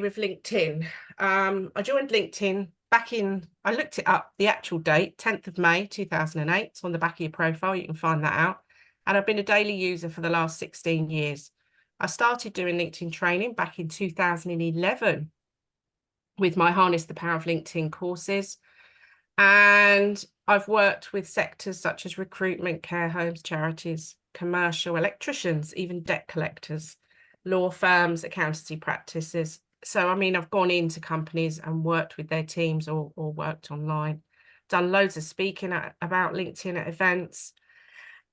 with LinkedIn. I joined LinkedIn back in, I looked it up, the actual date, 10th of May, 2008. It's on the back of your profile. You can find that out. And I've been a daily user for the last 16 years. I started doing LinkedIn training back in 2011 with my Harness the Power of LinkedIn courses. And I've worked with sectors such as recruitment, care homes, charities, commercial, electricians, even debt collectors, law firms, accountancy practices. So, I mean, I've gone into companies and worked with their teams or worked online, done loads of speaking about LinkedIn at events.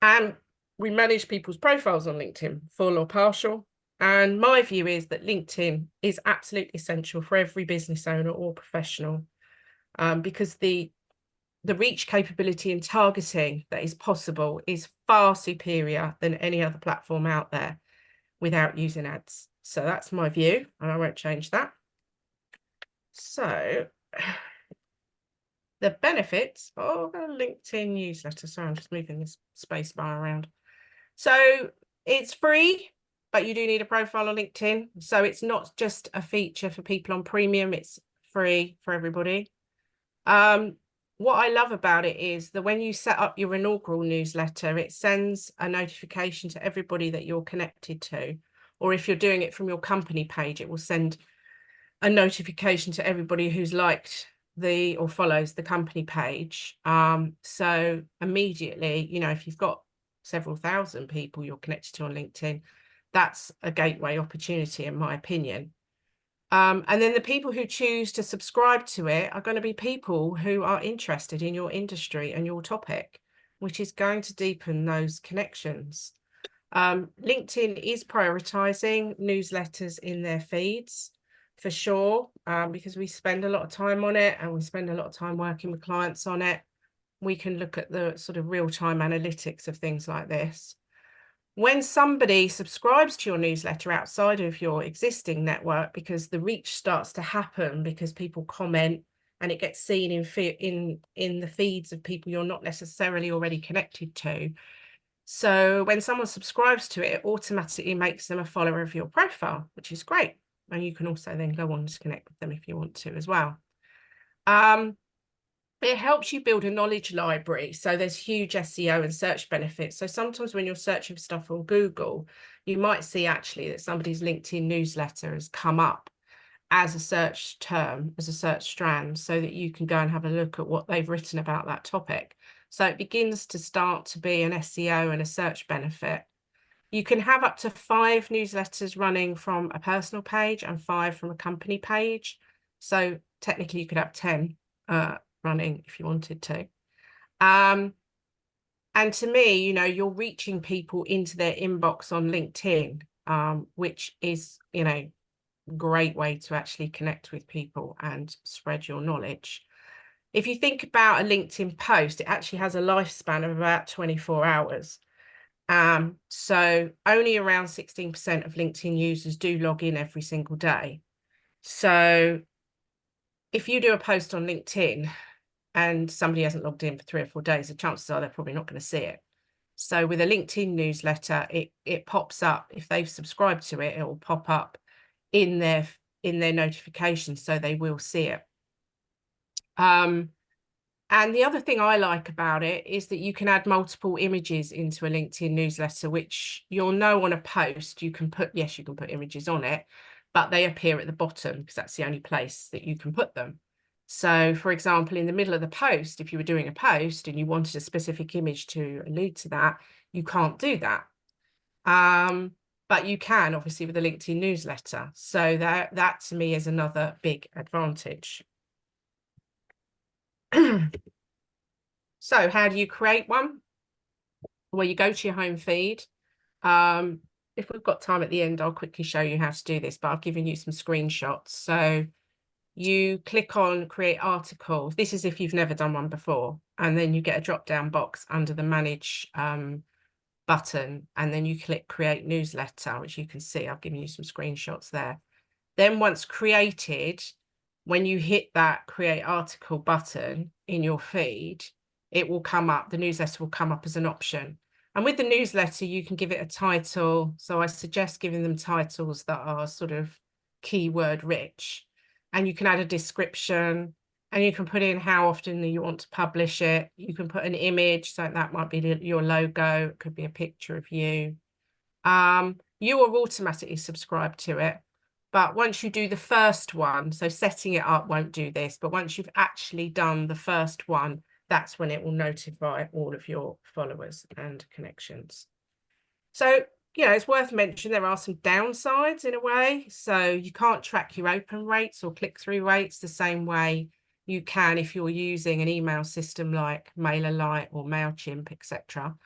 And we manage people's profiles on LinkedIn, full or partial. And my view is that LinkedIn is absolutely essential for every business owner or professional, because the reach capability and targeting that is possible is far superior than any other platform out there without using ads. So that's my view, and I won't change that. So the benefits of a LinkedIn newsletter. So I'm just moving this space bar around. So it's free, but you do need a profile on LinkedIn. So it's not just a feature for people on premium, it's free for everybody. What I love about it is that when you set up your inaugural newsletter, it sends a notification to everybody that you're connected to. Or if you're doing it from your company page, it will send a notification to everybody who's liked the or follows the company page. So immediately, you know, if you've got several thousand people you're connected to on LinkedIn, that's a gateway opportunity, in my opinion. And then the people who choose to subscribe to it are going to be people who are interested in your industry and your topic, which is going to deepen those connections. LinkedIn is prioritizing newsletters in their feeds for sure, because we spend a lot of time on it and we spend a lot of time working with clients on it. We can look at the sort of real-time analytics of things like this. When somebody subscribes to your newsletter outside of your existing network, because the reach starts to happen because people comment and it gets seen in the feeds of people you're not necessarily already connected to. So when someone subscribes to it, it automatically makes them a follower of your profile, which is great. And you can also then go on to connect with them if you want to as well. It helps you build a knowledge library. So there's huge SEO and search benefits. So sometimes when you're searching for stuff on Google, you might see actually that somebody's LinkedIn newsletter has come up as a search term, as a search strand, so that you can go and have a look at what they've written about that topic. So it begins to start to be an SEO and a search benefit. You can have up to 5 newsletters running from a personal page and 5 from a company page. So technically you could have 10 running if you wanted to. And to me, you know, you're reaching people into their inbox on LinkedIn, which is, you know, great way to actually connect with people and spread your knowledge. If you think about a LinkedIn post, it actually has a lifespan of about 24 hours. So only around 16% of LinkedIn users do log in every single day. So if you do a post on LinkedIn and somebody hasn't logged in for 3 or 4 days, the chances are they're probably not going to see it. So with a LinkedIn newsletter, it pops up. If they've subscribed to it, it will pop up in their notifications, so they will see it. And the other thing I like about it is that you can add multiple images into a LinkedIn newsletter, which you'll know on a post. You can put, yes, you can put images on it, but they appear at the bottom because that's the only place that you can put them. So, for example, in the middle of the post, if you were doing a post and you wanted a specific image to allude to that, you can't do that. But you can, obviously, with a LinkedIn newsletter. So that to me is another big advantage. So how do you create one? Well, you go to your home feed. If we've got time at the end, I'll quickly show you how to do this, but I've given you some screenshots. So you click on create article. This is if you've never done one before. And then you get a drop-down box under the manage button. And then you click create newsletter, which you can see. I've given you some screenshots there. Then once created, when you hit that create article button in your feed, it will come up, the newsletter will come up as an option. And with the newsletter, you can give it a title. So I suggest giving them titles that are sort of keyword rich, and you can add a description, and you can put in how often you want to publish it. You can put an image, so that might be your logo, it could be a picture of you. You will automatically subscribe to it. But once you do the first one, so setting it up won't do this, but once you've actually done the first one, that's when it will notify all of your followers and connections. So, you know, it's worth mentioning there are some downsides in a way. So you can't track your open rates or click-through rates the same way you can if you're using an email system like MailerLite or MailChimp, etc.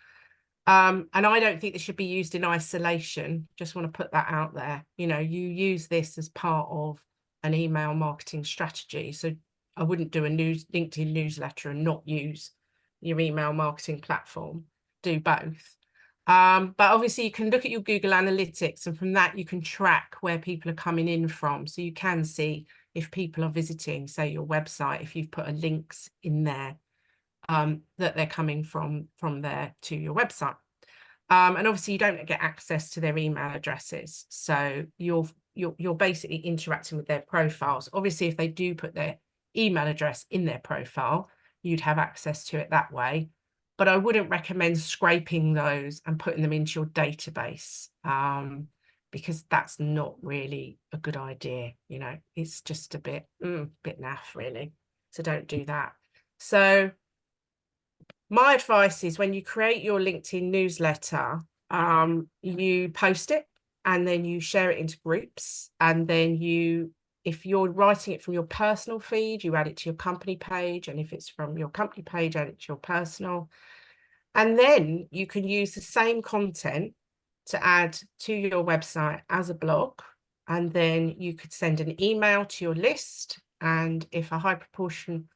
And I don't think this should be used in isolation. Just want to put that out there. You know, you use this as part of an email marketing strategy. So I wouldn't do a LinkedIn newsletter and not use your email marketing platform. Do both. But obviously you can look at your Google Analytics, and from that you can track where people are coming in from. So you can see if people are visiting, say, your website, if you've put a links in there. That they're coming from there to your website. And obviously you don't get access to their email addresses. So you're basically interacting with their profiles. Obviously, if they do put their email address in their profile, you'd have access to it that way. But I wouldn't recommend scraping those and putting them into your database, because that's not really a good idea. You know, it's just a bit naff, really. So don't do that. So my advice is when you create your LinkedIn newsletter, you post it and then you share it into groups. And then if you're writing it from your personal feed, you add it to your company page. And if it's from your company page, add it to your personal. And then you can use the same content to add to your website as a blog. And then you could send an email to your list. And if a high proportion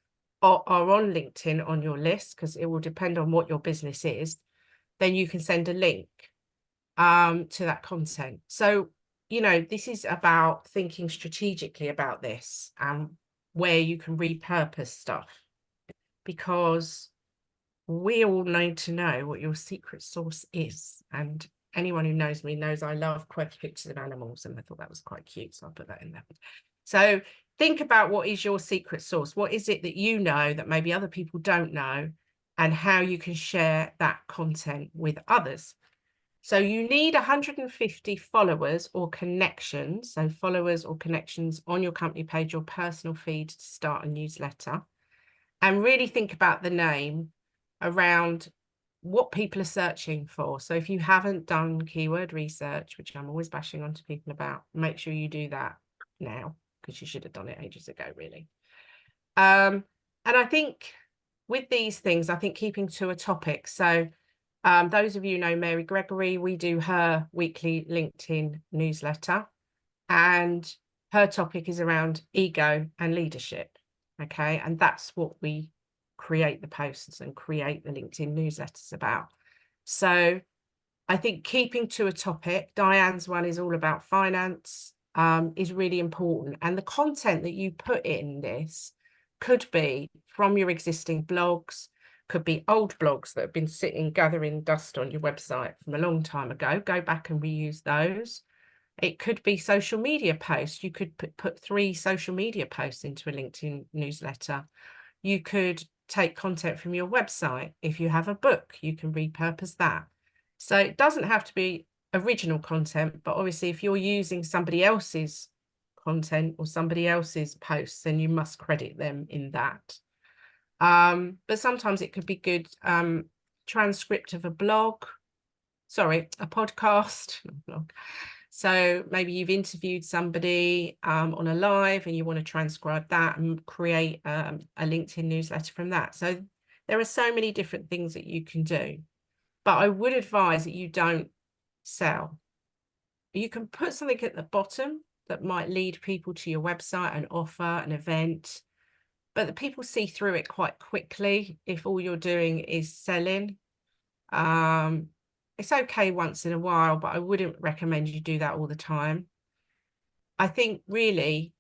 are on LinkedIn on your list, because it will depend on what your business is, then you can send a link to that content. So, you know, this is about thinking strategically about this and where you can repurpose stuff, because we all need to know what your secret sauce is. And anyone who knows me knows I love quirky pictures of animals, and I thought that was quite cute, so I'll put that in there. So think about what is your secret sauce. What is it that you know that maybe other people don't know, and how you can share that content with others. So you need 150 followers or connections. So followers or connections on your company page, your personal feed, to start a newsletter. And really think about the name around what people are searching for. So if you haven't done keyword research, which I'm always bashing onto people about, make sure you do that now, because you should have done it ages ago, really. And I think with these things, I think keeping to a topic. So those of you know Mary Gregory, we do her weekly LinkedIn newsletter, and her topic is around ego and leadership. Okay, and that's what we create the posts and create the LinkedIn newsletters about. So I think keeping to a topic, Diane's one is all about finance, is really important. And the content that you put in this could be from your existing blogs, could be old blogs that have been sitting gathering dust on your website from a long time ago. Go back and reuse those. It could be social media posts. You could put 3 social media posts into a LinkedIn newsletter. You could take content from your website. If you have a book, you can repurpose that. So it doesn't have to be original content, but obviously if you're using somebody else's content or somebody else's posts, then you must credit them in that. But sometimes it could be good transcript of a blog, sorry, a podcast, blog. So maybe you've interviewed somebody on a live and you want to transcribe that and create a LinkedIn newsletter from that. So there are so many different things that you can do, but I would advise that you don't sell. You can put something at the bottom that might lead people to your website, an offer, an event, but the people see through it quite quickly if all you're doing is selling. It's okay once in a while, but I wouldn't recommend you do that all the time. I think really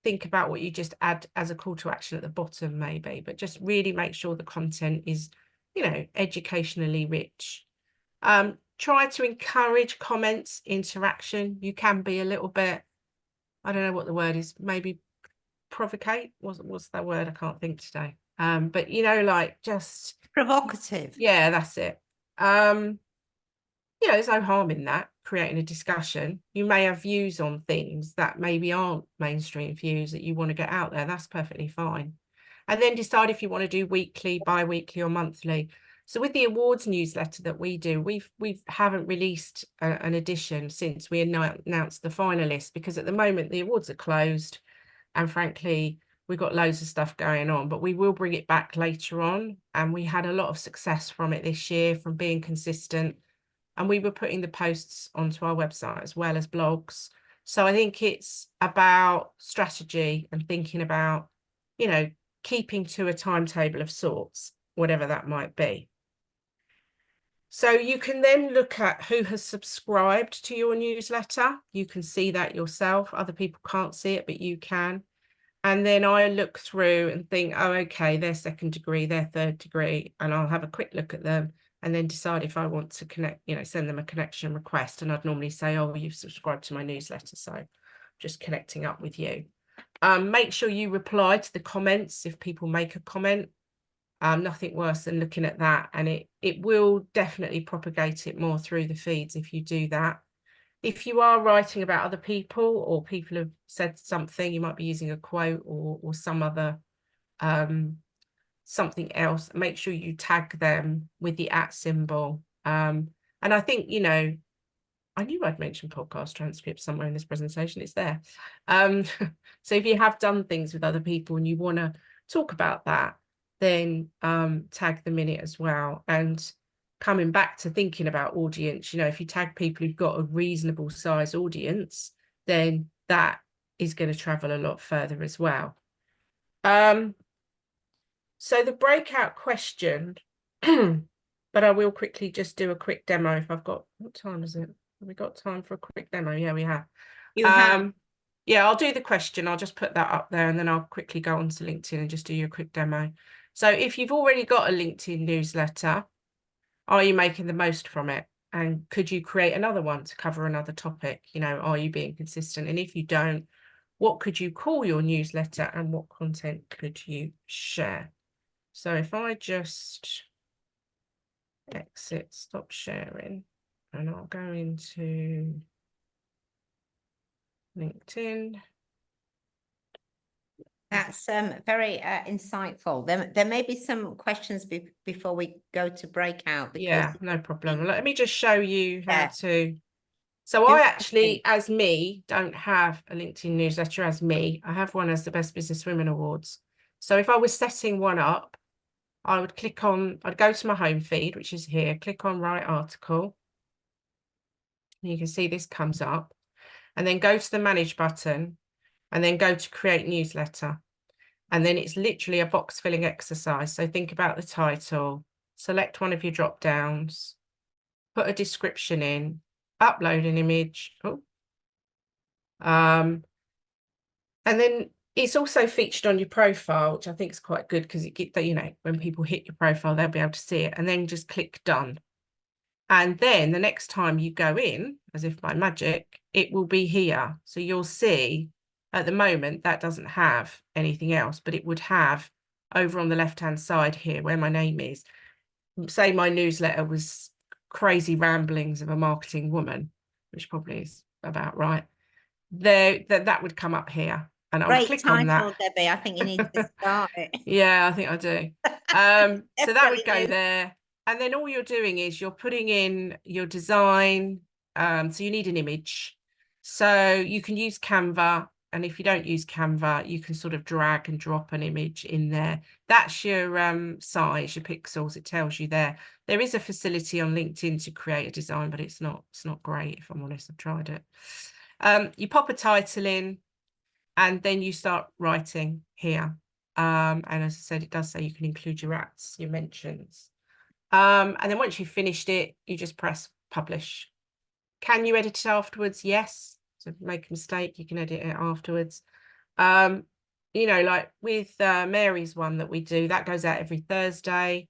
think about what you just add as a call to action at the bottom, maybe, but just really make sure the content is, you know, educationally rich. Try to encourage comments, interaction. You can be a little bit I don't know what the word is, maybe provocate, what's that word? I can't think today. But you know, like just provocative. Yeah, that's it. You know, there's no harm in that, creating a discussion. You may have views on things that maybe aren't mainstream views that you want to get out there. That's perfectly fine. And then decide if you want to do weekly, bi-weekly or monthly. So with the awards newsletter that we do, we haven't released an edition since we announced the finalists, because at the moment the awards are closed. And frankly, we've got loads of stuff going on, but we will bring it back later on. And we had a lot of success from it this year, from being consistent. And we were putting the posts onto our website as well as blogs. So I think it's about strategy and thinking about, you know, keeping to a timetable of sorts, whatever that might be. So you can then look at who has subscribed to your newsletter. You can see that yourself. Other people can't see it, but you can. And then I look through and think, oh, okay, they're second degree, they're third degree, and I'll have a quick look at them and then decide if I want to connect, you know, send them a connection request. And I'd normally say, oh, you've subscribed to my newsletter, so just connecting up with you. Make sure you reply to the comments if people make a comment. Nothing worse than looking at that, and it will definitely propagate it more through the feeds if you do that. If you are writing about other people, or people have said something, you might be using a quote or some other something else, make sure you tag them with the @ symbol. And I think, you know, I knew I'd mentioned podcast transcripts somewhere in this presentation. It's there. So if you have done things with other people and you want to talk about that, then tag them in it as well. And coming back to thinking about audience, you know, if you tag people who've got a reasonable size audience, then that is going to travel a lot further as well. So the breakout question, but I will quickly just do a quick demo if I've got, what time is it? Have we got time for a quick demo? Yeah, we have. You have. Yeah, I'll do the question. I'll just put that up there and then I'll quickly go onto LinkedIn and just do you a quick demo. So if you've already got a LinkedIn newsletter, are you making the most from it? And could you create another one to cover another topic? You know, are you being consistent? And if you don't, what could you call your newsletter and what content could you share? So if I just exit, stop sharing, and I'll go into LinkedIn. That's very insightful. There may be some questions before we go to breakout. Because yeah, no problem. Let me just show you how to. So do I actually, as me, don't have a LinkedIn newsletter as me. I have one as the Best Business Women Awards. So if I was setting one up, I would click on, I'd go to my home feed, which is here, click on write article. And you can see this comes up, and then go to the manage button and then go to create newsletter. And then it's literally a box filling exercise. So think about the title, select one of your drop downs, put a description in, upload an image. And then it's also featured on your profile, which I think is quite good because it get that, you know, when people hit your profile, they'll be able to see it, and then just click done. And then the next time you go in, as if by magic, it will be here. So you'll see at the moment that doesn't have anything else, but it would have over on the left-hand side here where my name is. Say my newsletter was Crazy Ramblings of a Marketing Woman, which probably is about right. There, that would come up here. And I would click on that. Debbie. I think you need to start it. Yeah, I think I do. So that would go there. And then all you're doing is you're putting in your design. So you need an image. So you can use Canva. And if you don't use Canva, you can sort of drag and drop an image in there. That's your size, your pixels. It tells you there. There is a facility on LinkedIn to create a design, but it's not great, if I'm honest. I've tried it. You pop a title in, and then you start writing here. And as I said, it does say you can include your @, your mentions. And then once you've finished it, you just press publish. Can you edit it afterwards? Yes. So if you make a mistake, you can edit it afterwards. You know, like with Mary's one that we do, that goes out every Thursday.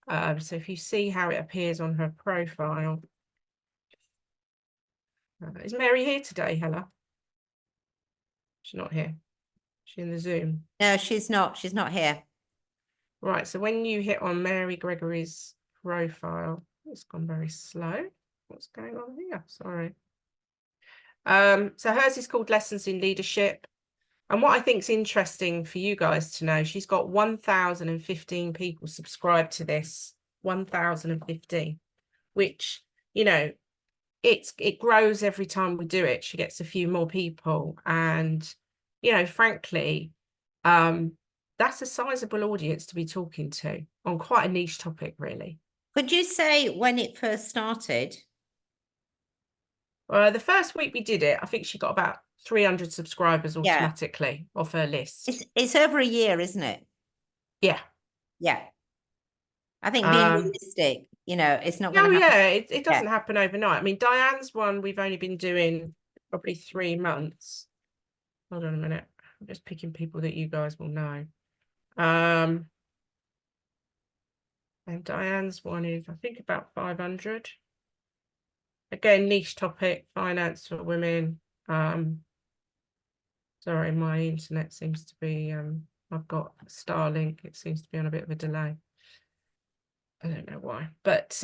So if you see how it appears on her profile. Is Mary here today, Hella? She's not here. She's in the Zoom. No, she's not. She's not here. Right, so when you hit on Mary Gregory's profile, it's gone very slow. What's going on here? Sorry. So hers is called Lessons in Leadership. And what I think is interesting for you guys to know, she's got 1,015 people subscribed to this. 1,015, which, you know, it grows every time we do it. She gets a few more people. And, you know, frankly, that's a sizable audience to be talking to on quite a niche topic, really. Could you say when it first started? The first week we did it, I think she got about 300 subscribers automatically off her list. It's over a year, isn't it? Yeah. Yeah. I think being realistic, you know, it's not going to happen. Yeah, it doesn't happen overnight. I mean, Diane's one we've only been doing probably 3 months. Hold on a minute. I'm just picking people that you guys will know. And Diane's one is, I think, about 500. Again, niche topic, finance for women. Sorry, my internet seems to be, I've got Starlink. It seems to be on a bit of a delay. I don't know why, but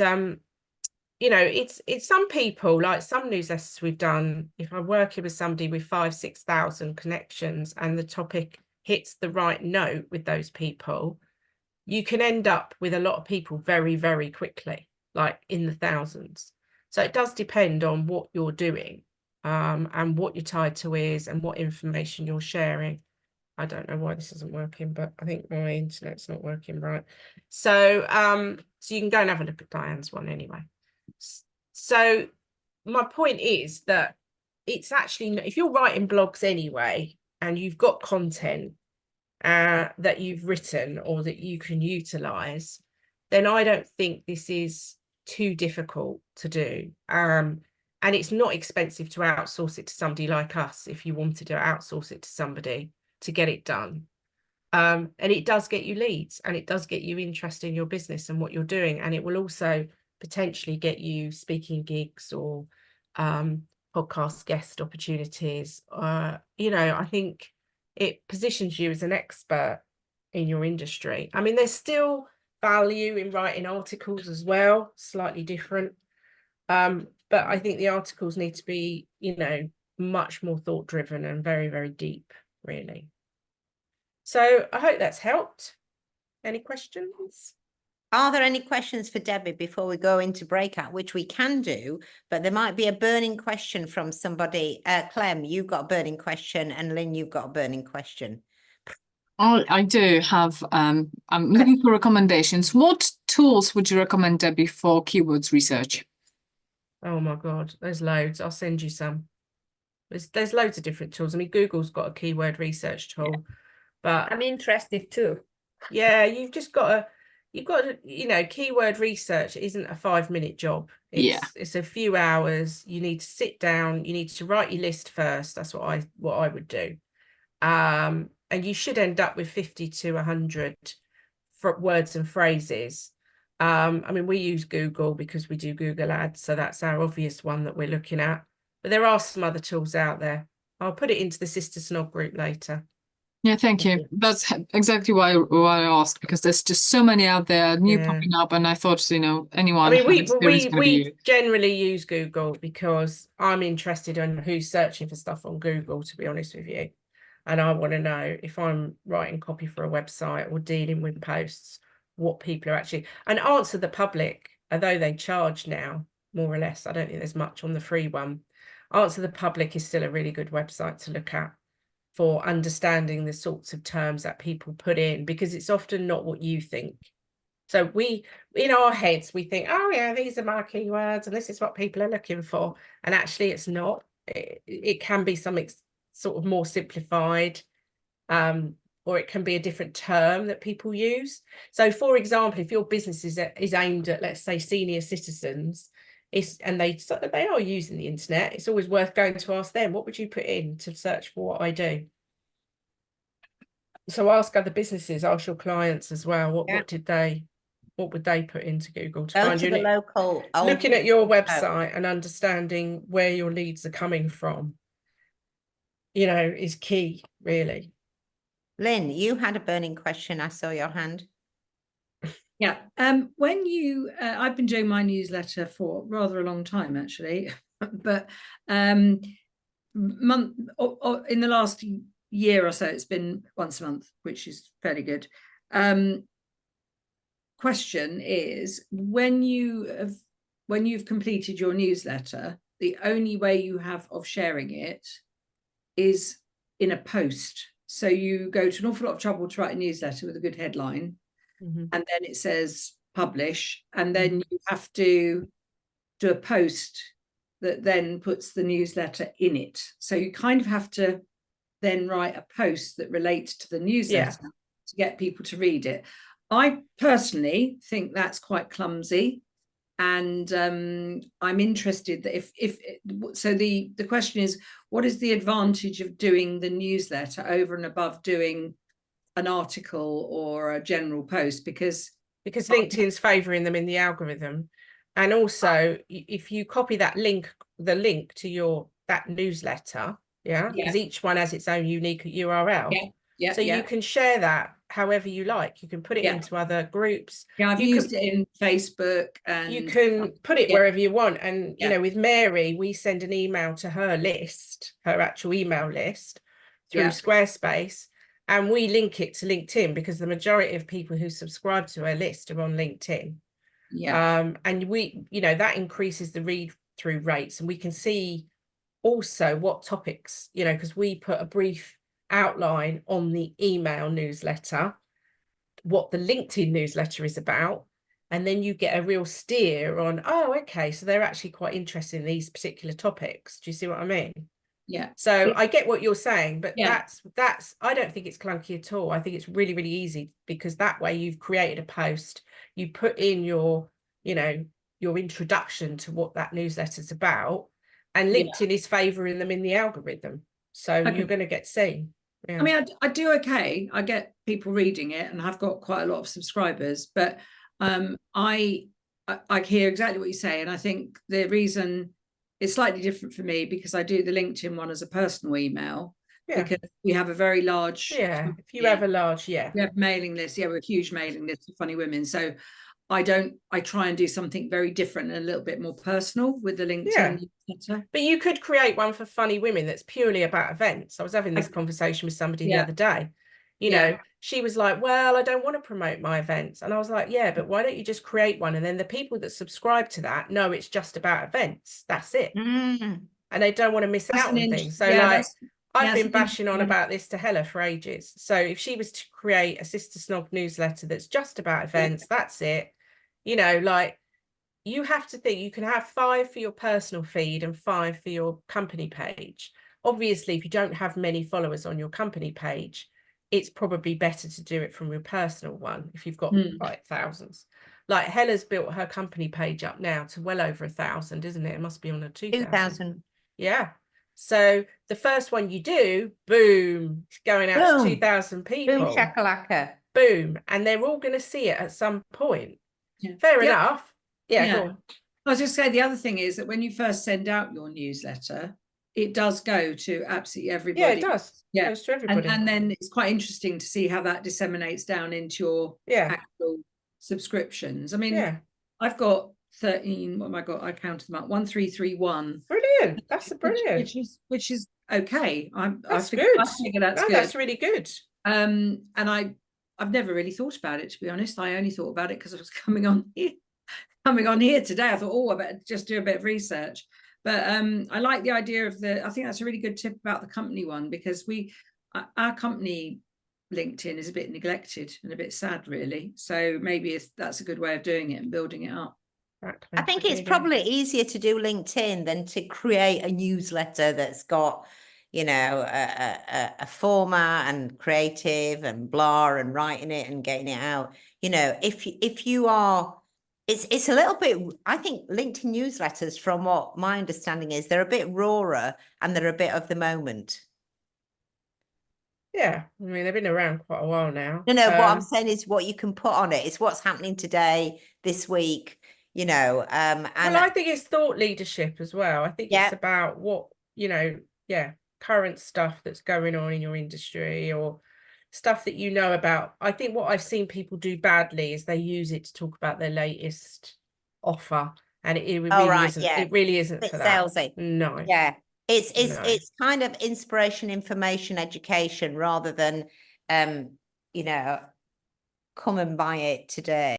you know, it's some people, like some newsletters we've done, if I'm working with somebody with 5,000-6,000 connections and the topic hits the right note with those people, you can end up with a lot of people very, very quickly, like in the thousands. So it does depend on what you're doing, and what your title is and what information you're sharing. I don't know why this isn't working, but I think my internet's not working right. So so you can go and have a look at Diane's one anyway. So my point is that it's actually, if you're writing blogs anyway and you've got content that you've written or that you can utilize, then I don't think this is too difficult to do. And it's not expensive to outsource it to somebody like us if you wanted to outsource it to somebody to get it done. And it does get you leads and it does get you interest in your business and what you're doing. And it will also potentially get you speaking gigs or podcast guest opportunities. You know, I think it positions you as an expert in your industry. I mean, there's still value in writing articles as well, slightly different. But I think the articles need to be, you know, much more thought driven and very, very deep, really. So I hope that's helped. Any questions? Are there any questions for Debbie before we go into breakout, which we can do, but there might be a burning question from somebody. Clem, you've got a burning question, and Lynn, you've got a burning question. I do have, I'm looking for recommendations. What tools would you recommend, Debbie, for keywords research? Oh my God, there's loads. I'll send you some. There's loads of different tools. I mean, Google's got a keyword research tool, but I'm interested too. yeah, you've got to, you know, keyword research isn't a 5-minute job. It's a few hours. You need to sit down, you need to write your list first. That's what I would do. And you should end up with 50 to 100 words and phrases. I mean, we use Google because we do Google ads, so that's our obvious one that we're looking at. But there are some other tools out there. I'll put it into the Sister Snog group later. Yeah, thank you. That's exactly why I asked, because there's just so many out there, new popping up, and I thought, you know, anyone. I mean, we generally use Google because I'm interested in who's searching for stuff on Google, to be honest with you. And I want to know if I'm writing copy for a website or dealing with posts, what people are actually, and Answer the Public, although they charge now, more or less. I don't think there's much on the free one. Answer the Public is still a really good website to look at for understanding the sorts of terms that people put in, because it's often not what you think. So we, in our heads, we think, oh yeah, these are my keywords and this is what people are looking for. And actually it's not. It can be something sort of more simplified, or it can be a different term that people use. So for example, if your business is aimed at, let's say, senior citizens, and they are using the internet, it's always worth going to ask them, what would you put in to search for what I do? So ask other businesses, ask your clients as well, what would they put into Google to find you? The local, looking at your website and understanding where your leads are coming from. you know, is key, really. Lynn, you had a burning question. I saw your hand. Yeah. When you, I've been doing my newsletter for rather a long time, actually, but in the last year or so, it's been once a month, which is fairly good. Question is, when you've completed your newsletter, the only way you have of sharing it is in a post. So you go to an awful lot of trouble to write a newsletter with a good headline, and then it says publish, and then you have to do a post that then puts the newsletter in it. So you kind of have to then write a post that relates to the newsletter to get people to read it. I personally think that's quite clumsy, and I'm interested that if so the question is, what is the advantage of doing the newsletter over and above doing an article or a general post? Because LinkedIn's favoring them in the algorithm, and also if you copy that link, the link to that newsletter, because each one has its own unique URL. So you can share that however you like. You can put it into other groups. Yeah, I've used it in Facebook, and you can put it wherever you want. And you know, with Mary, we send an email to her list, her actual email list, through Squarespace, and we link it to LinkedIn because the majority of people who subscribe to her list are on LinkedIn. And we, you know, that increases the read through rates, and we can see also what topics, you know, because we put a brief outline on the email newsletter, what the LinkedIn newsletter is about, and then you get a real steer on, oh, okay, so they're actually quite interested in these particular topics. Do you see what I mean? So I get what you're saying, but that's I don't think it's clunky at all. I think it's really, really easy, because that way you've created a post, you put in your, you know, your introduction to what that newsletter's about, and LinkedIn is favoring them in the algorithm, so you're going to get seen. I mean, I do okay. I get people reading it, and I've got quite a lot of subscribers, but I hear exactly what you say, and I think the reason it's slightly different for me, because I do the LinkedIn one as a personal email, because we have a very large if you have a large we have mailing list, we're a huge mailing list of funny women, so I try and do something very different and a little bit more personal with the LinkedIn newsletter. But you could create one for funny women that's purely about events. I was having this conversation with somebody the other day. You know, she was like, well, I don't want to promote my events. And I was like, yeah, but why don't you just create one? And then the people that subscribe to that know it's just about events. That's it. And they don't want to miss out on things. So like, I've been bashing on about this to Hella for ages. So if she was to create a Sister Snog newsletter that's just about events, that's it. You know, like, you have to think you can have 5 for your personal feed and 5 for your company page. Obviously, if you don't have many followers on your company page, it's probably better to do it from your personal one if you've got like thousands. Like Hella's built her company page up now to well over 1,000, isn't it? It must be on a 2,000. Yeah. So the first one you do, boom, it's going out to 2,000 people. Boom shakalaka. Boom. And they're all going to see it at some point. Fair enough. Go on. I was just saying, the other thing is that when you first send out your newsletter, it does go to absolutely everybody. Yeah, it does. It goes to everybody. And then it's quite interesting to see how that disseminates down into your actual subscriptions. I mean, I've got 13, what have I got? I counted them up. 1,331. Brilliant. That's brilliant. Which is okay. That's good. I figure that's good. That's really good. And I've never really thought about it, to be honest. I only thought about it because I was coming on here today. I thought, oh, I better just do a bit of research. But I like the idea of I think that's a really good tip about the company one, because our company LinkedIn is a bit neglected and a bit sad, really. So maybe that's a good way of doing it and building it up. I think it's probably easier to do LinkedIn than to create a newsletter that's got, you know, a format and creative and blah and writing it and getting it out. You know, if you are, it's a little bit, I think LinkedIn newsletters, from what my understanding is, they're a bit rawer and they're a bit of the moment. Yeah, I mean, they've been around quite a while now. No, what I'm saying is what you can put on it. It's what's happening today, this week, you know. And well, I think it's thought leadership as well. I think it's about what, you know, current stuff that's going on in your industry or stuff that you know about. I think what I've seen people do badly is they use it to talk about their latest offer, and it really right, isn't. yeah. It really isn't Bit for that. salesy. No. Yeah. It's No. it's kind of inspiration, information, education rather than you know, come and buy it today.